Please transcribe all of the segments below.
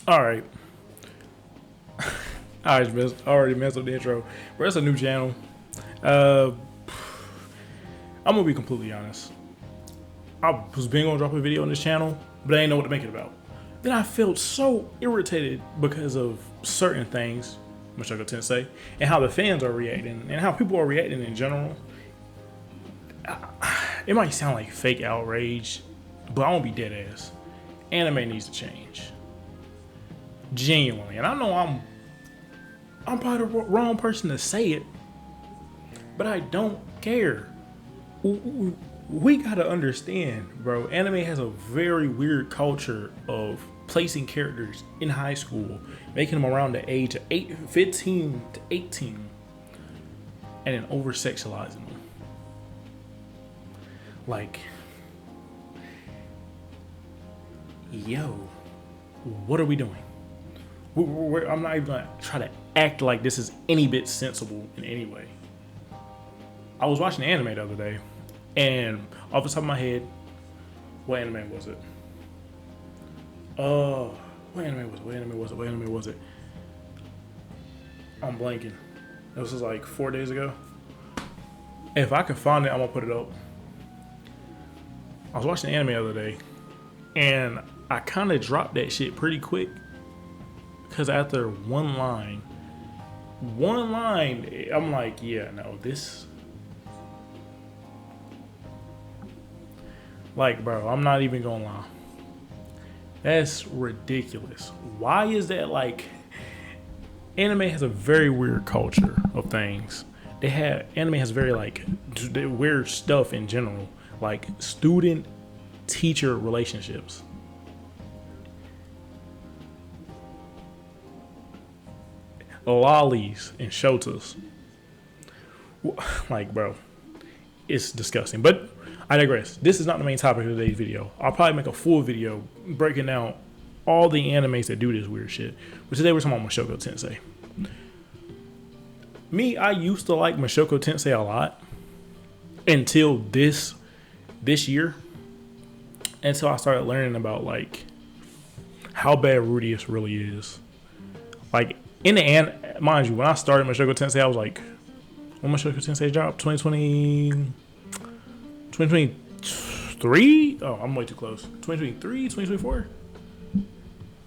All right. I already messed up the intro. But it's a new channel. Uh, I'm gonna be completely honest. I was being gonna drop a video on this channel, but I didn't know what to make it about. Then I felt so irritated because of certain things, Mushoku Tensei, and how the fans are reacting, and how people are reacting in general. It might sound like fake outrage, but I won't be dead ass. Anime needs to change. Genuinely. And I know I'm probably the wrong person to say it, but I don't care. We gotta understand, bro. Anime has a very weird culture of placing characters in high school, making them around the age of 15 to 18, and then over sexualizing them. Like, yo, what are we doing? I'm not even gonna try to act like this is any bit sensible in any way. I was watching anime the other day, and off the top of my head, what anime was it? What anime was it? I'm blanking. This was like 4 days ago. If I can find it, I'm gonna put it up. I was watching anime the other day, and I kind of dropped that shit pretty quick. Because after one line, I'm like, yeah, no, this. Like, bro, I'm not even gonna lie. That's ridiculous. Why is that like. Anime has a very weird culture of things. Anime has very like weird stuff in general. Like student-teacher relationships. Lollies and shotas. Like, bro, it's disgusting. But I digress. This is not the main topic of today's video. I'll probably make a full video breaking down all the animes that do this weird shit. But today we're talking about Mushoku Tensei. Me, I used to like Mushoku Tensei a lot until this year. Until I started learning about like how bad Rudeus really is. Like, in the end, mind you, when I started Mushoku Tensei, I was like, when Mushoku Tensei dropped? 2023? Oh, I'm way too close. 2023? 2024?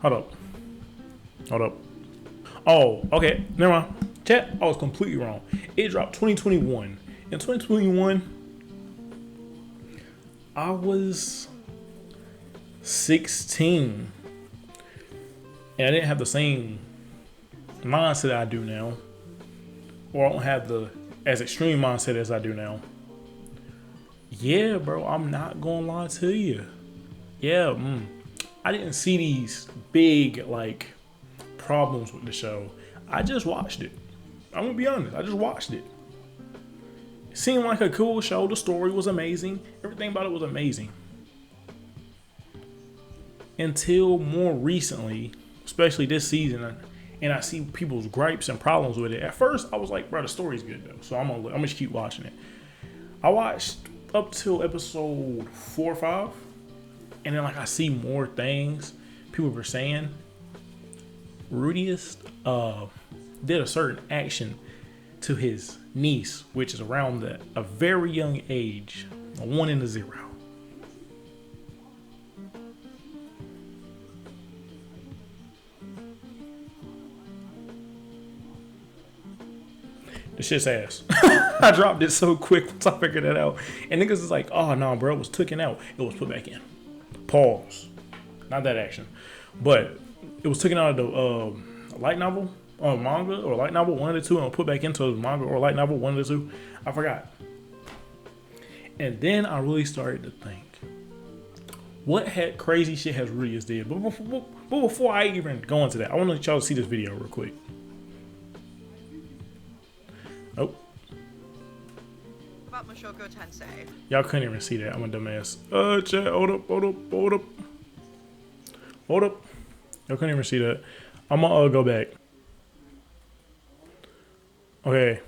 Hold up. Oh, okay. Never mind. Chat, I was completely wrong. It dropped 2021. In 2021, I was 16. And I didn't have the same mindset I do now, or I don't have the as extreme mindset as I do now. Yeah, bro, I'm not gonna lie to you. Yeah, I didn't see these big like problems with the show. I just watched it. I'm gonna be honest. I just watched it. It seemed like a cool show. The story was amazing. Everything about it was amazing. Until more recently, especially this season, and I see people's gripes and problems with it. At first, I was like, bro, the story's good though, so I'm gonna just keep watching it. I watched up till episode 4 or 5, and then like I see more things people were saying. Rudeus did a certain action to his niece, which is around a very young age, a 1 and a 0. The shit's ass. I dropped it so quick once I figured that out. And niggas is like, oh no, bro, it was taken out. It was put back in. Pause. Not that action. But it was taken out of the light novel or manga or light novel, one of the two, and put back into the manga or light novel, one of the two. I forgot. And then I really started to think, what crazy shit has Rudeus did? But before I even go into that, I want to let y'all see this video real quick. Oh. About Mushoku Tensei. Y'all couldn't even see that. I'm a dumbass. Chat, hold up. Y'all couldn't even see that. I'm gonna go back. Okay.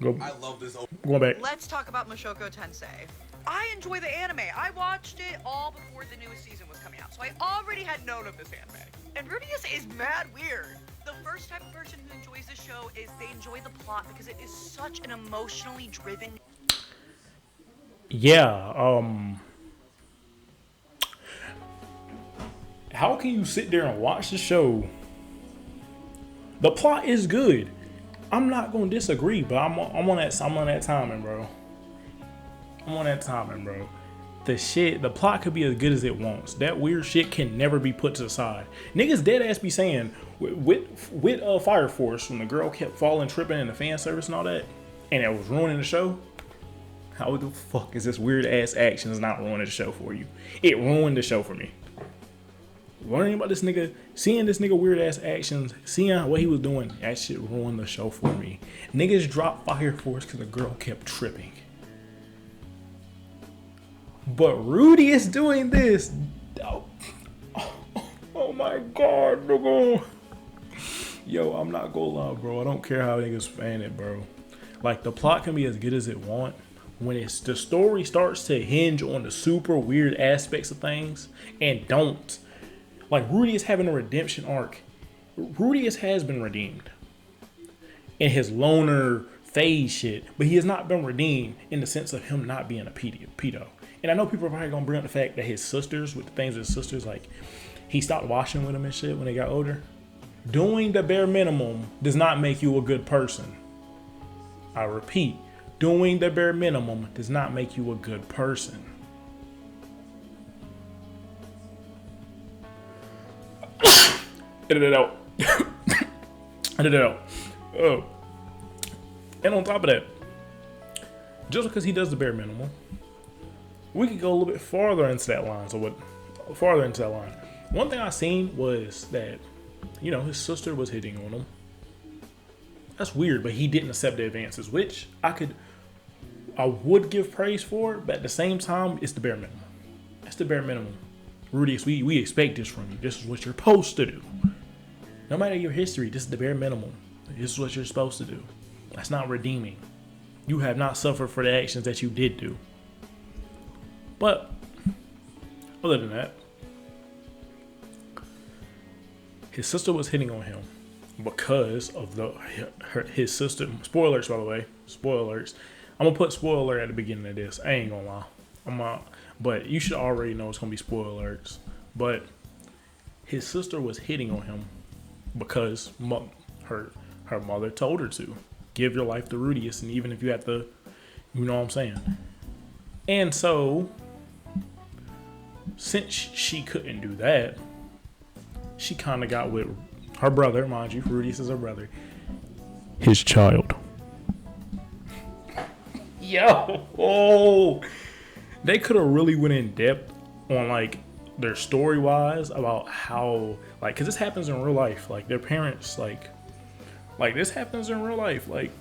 Go. I love this. Going back. Let's talk about Mushoku Tensei. I enjoy the anime. I watched it all before the newest season was coming out, so I already had known of this anime. And Rudeus is mad weird. The first type of person who enjoys the show is they enjoy the plot because it is such an emotionally driven. Yeah, how can you sit there and watch the show? The plot is good. I'm not gonna disagree, but I'm on that timing, bro. I'm on that timing, bro. The plot could be as good as it wants. That weird shit can never be put to the side. Niggas dead ass be saying with Fire Force when the girl kept falling, tripping in the fan service and all that, and it was ruining the show. How the fuck is this weird ass actions not ruining the show for you? It ruined the show for me. Learning about this nigga, seeing this nigga weird ass actions, seeing what he was doing, that shit ruined the show for me. Niggas dropped Fire Force because the girl kept tripping. But Rudy is doing this. Oh my god, nigga. Yo, I'm not gonna lie, bro. I don't care how niggas fan it, bro. Like, the plot can be as good as it want. When the story starts to hinge on the super weird aspects of things and don't. Like, Rudy is having a redemption arc. Rudeus has been redeemed in his loner phase shit, but he has not been redeemed in the sense of him not being a pedo. And I know people are probably gonna bring up the fact that his sisters, with the things with his sisters, like, he stopped watching with them and shit when they got older. Doing the bare minimum does not make you a good person. I repeat, doing the bare minimum does not make you a good person. Edit it out. Edit it out. Oh. And on top of that, just because he does the bare minimum, we could go a little bit farther into that line. One thing I seen was that, you know, his sister was hitting on him. That's weird, but he didn't accept the advances, which I would give praise for, but at the same time, it's the bare minimum. That's the bare minimum. Rudeus, we expect this from you. This is what you're supposed to do. No matter your history, this is the bare minimum. This is what you're supposed to do. That's not redeeming. You have not suffered for the actions that you did do. But other than that, his sister was hitting on him because of his sister. Spoilers, by the way. Spoilers. I'm gonna put spoiler at the beginning of this. I ain't gonna lie. But you should already know it's gonna be spoilers. But his sister was hitting on him because her mother told her to give your life to Rudeus, and even if you have to, you know what I'm saying. And so, since she couldn't do that, she kind of got with her brother, mind you. Rudeus is her brother. His child. Yo, oh, they could have really went in depth on like their story wise about how, like, because this happens in real life. Like, their parents, like this happens in real life. Like,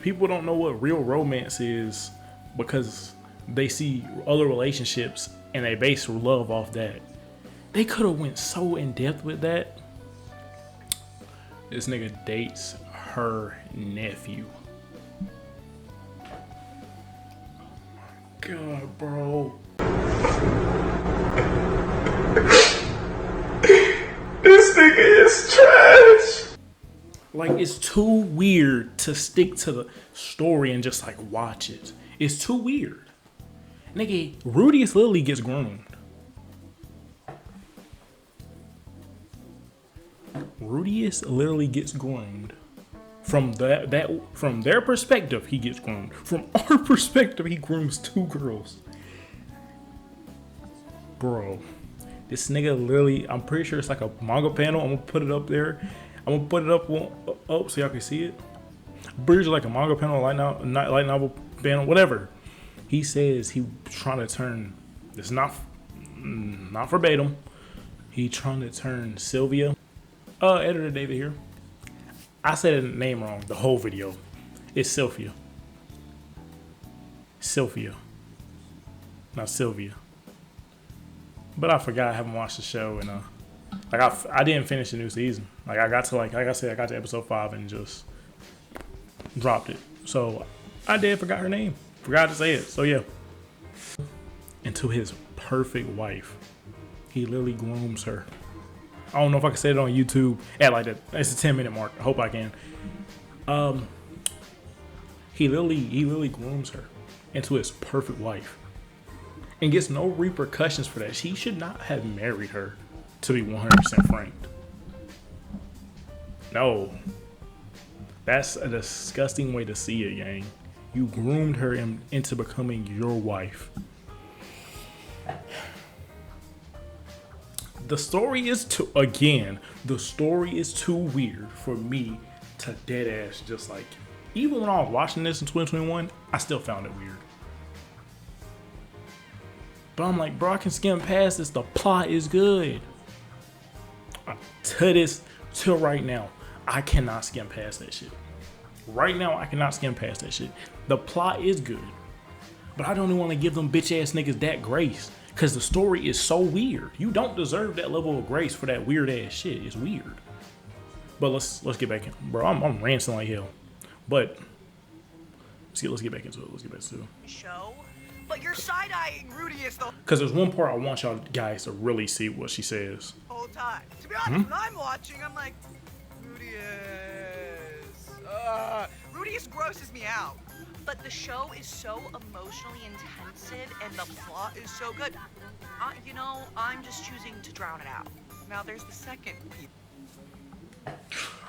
people don't know what real romance is because they see other relationships and they base love off that. They could have went so in depth with that. This nigga dates her nephew. God, bro. This nigga is trash. Like, it's too weird to stick to the story and just like watch it. It's too weird. Nigga, Rudeus literally gets groomed. Rudeus literally gets groomed. From from their perspective, he gets groomed. From our perspective, he grooms two girls. Bro, this nigga literally, I'm pretty sure it's like a manga panel. I'm gonna put it up there. I'm gonna put it up so y'all can see it. I'm pretty sure like a manga panel, light novel panel, whatever. He says he trying to turn, it's not verbatim. He trying to turn Sylvia. Editor David here. I said the name wrong the whole video. It's Sylvia. Sylvia. Not Sylvia. But I forgot, I haven't watched the show, and I didn't finish the new season. Like, I got to like I said, I got to episode 5 and just dropped it. So I forgot her name. Forgot to say it. So yeah. And to his perfect wife. He literally grooms her. I don't know if I can say it on YouTube at like that. It's a 10-minute mark. I hope I can. He literally grooms her into his perfect wife and gets no repercussions for that. He should not have married her, to be 100% frank. No. That's a disgusting way to see it, gang. You groomed her into becoming your wife. The story is too weird for me to dead ass just like, even when I was watching this in 2021, I still found it weird. But I'm like, bro, I can skim past this. The plot is good. Till right now, I cannot skim past that shit. Right now, I cannot skim past that shit. The plot is good. But I don't even want to give them bitch ass niggas that grace. Because the story is so weird. You don't deserve that level of grace for that weird ass shit. It's weird. But let's get back in. Bro, I'm ranting like hell. But let's get back into it. Show, but you're side-eyeing Rudeus the Because there's one part I want y'all guys to really see what she says. whole time. To be honest, when I'm watching, I'm like, Rudeus grosses me out. But the show is so emotionally intensive and the plot is so good. I'm just choosing to drown it out. Now there's the second piece.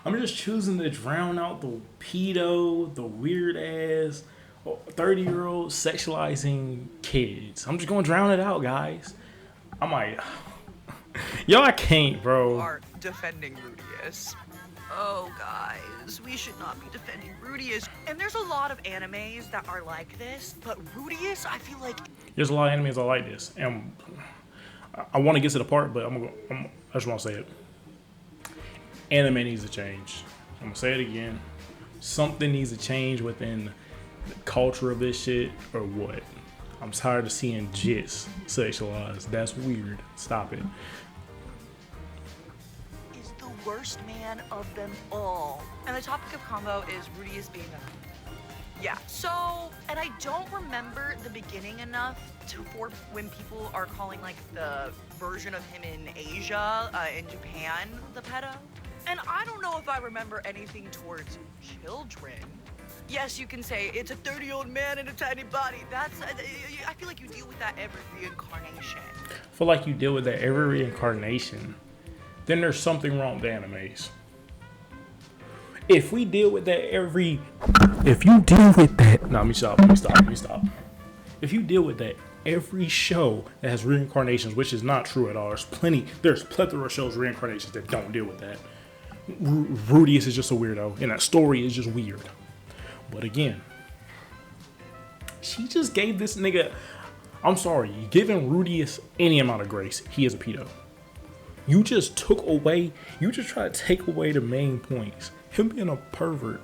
I'm just choosing to drown out the pedo, the weird ass 30-year-old sexualizing kids. I'm just gonna drown it out, guys. I'm like, yo, I can't, bro. Are defending Rudeus. Oh, guys, we should not be defending Rudeus. And there's a lot of animes that are like this, but Rudeus, I feel like... There's a lot of animes that are like this, and I want to get to the part, but I just want to say it. Anime needs to change. I'm going to say it again. Something needs to change within the culture of this shit, or what? I'm tired of seeing jits sexualized. That's weird. Stop it. Worst man of them all. And the topic of combo is Rudeus being a... Yeah, so... And I don't remember the beginning enough for when people are calling, like, the version of him in Asia, in Japan, the pedo. And I don't know if I remember anything towards children. Yes, you can say, it's a 30-year-old man in a tiny body. That's... I feel like you deal with that every reincarnation. I feel like you deal with that every reincarnation. Then there's something wrong with the animes. If you deal with that, no, let me stop. If you deal with that every show that has reincarnations, which is not true at all. There's plethora of shows reincarnations that don't deal with that. Rudeus is just a weirdo, and that story is just weird. But again, she just gave this nigga, I'm sorry, giving Rudeus any amount of grace. He is a pedo. You just tried to take away the main points. Him being a pervert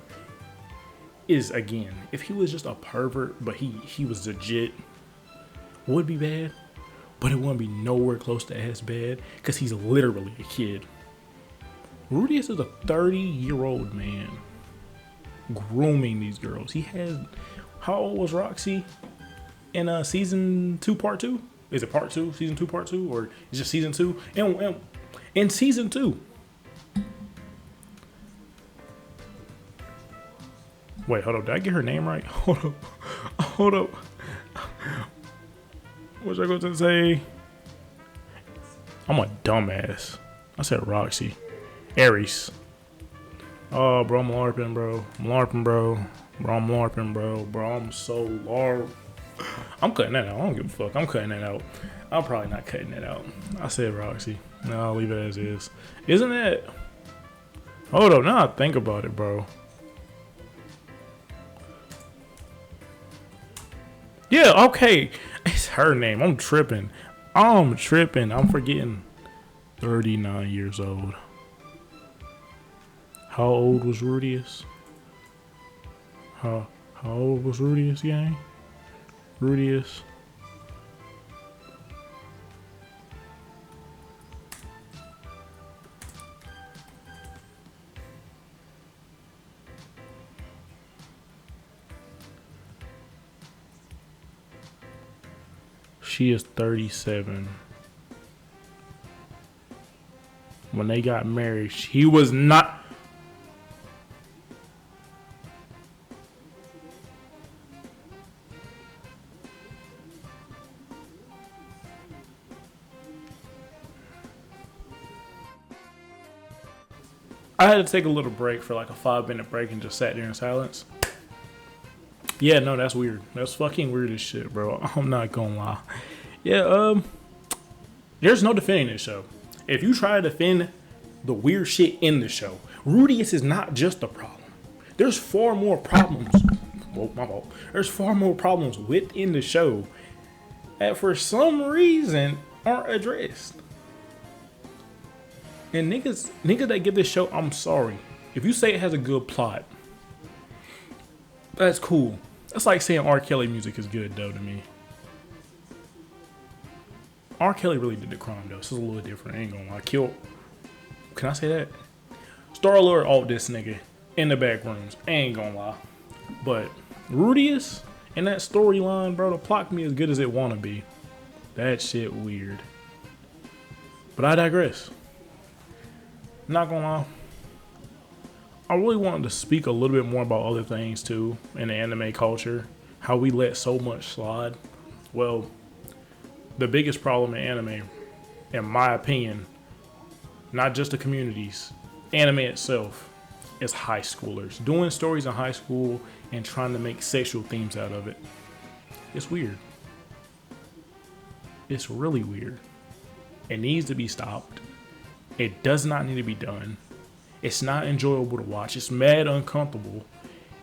is, again, if he was just a pervert, but he was legit, would be bad, but it wouldn't be nowhere close to as bad, because he's literally a kid. Rudeus is a 30-year-old man grooming these girls. He had, how old was Roxy in season 2, part 2? Is it part 2, season 2, part 2, or is it just season 2? And in season 2. Wait, hold up. Did I get her name right? Hold up. What's I going to say? I'm a dumbass. I said Roxy. Aries. Oh, bro, I'm LARPing, bro. Bro, I'm so LARP. I'm cutting that out. I don't give a fuck. I'm cutting that out. I'm probably not cutting that out. I said Roxy. No, I'll leave it as is. Isn't it? Hold up. Now I think about it, bro. Yeah, okay. It's her name. I'm tripping. I'm forgetting. 39 years old. How old was Rudeus? How old was Rudeus, gang? Rudeus. She is 37. when they got married, he was not. I had to take a little break for like a 5-minute break and just sat there in silence. Yeah, no, that's weird. That's fucking weird as shit, bro. I'm not gonna lie. Yeah, there's no defending this show. If you try to defend the weird shit in the show, Rudeus is not just a problem. There's far more problems. Whoa, my fault. There's far more problems within the show that for some reason aren't addressed. And niggas that give this show, I'm sorry. If you say it has a good plot, that's cool. That's like saying R. Kelly music is good, though, to me. R. Kelly really did the crime, though. This is a little different. I ain't gonna lie. Can I say that? Star-Lord alt this nigga in the back rooms. I ain't gonna lie. But Rudeus and that storyline, bro, the plot can be as good as it wanna be. That shit weird. But I digress. Not gonna lie. I really wanted to speak a little bit more about other things too in the anime culture. How we let so much slide. Well, the biggest problem in anime, in my opinion, not just the communities, anime itself, is high schoolers. Doing stories in high school and trying to make sexual themes out of it. It's weird. It's really weird. It needs to be stopped. It does not need to be done. It's not enjoyable to watch. It's mad uncomfortable.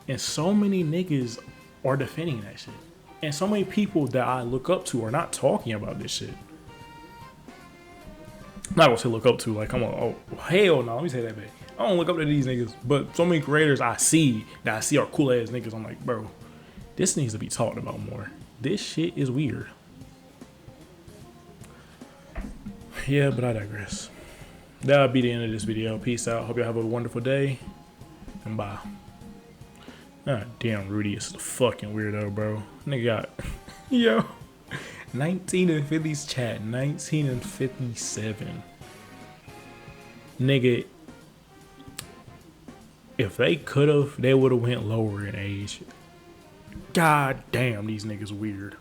And so many niggas are defending that shit. And so many people that I look up to are not talking about this shit. I'm not gonna say look up to, like, oh, hell no, let me say that back. I don't look up to these niggas, but so many creators I see are cool ass niggas. I'm like, bro, this needs to be talked about more. This shit is weird. Yeah, but I digress. That'll be the end of this video. Peace out. Hope y'all have a wonderful day. And bye. God damn, Rudeus is a fucking weirdo, bro. Nigga got, yo, 19 and 50s chat. 19 and 57. Nigga, if they could've, they would've went lower in age. God damn, these niggas weird.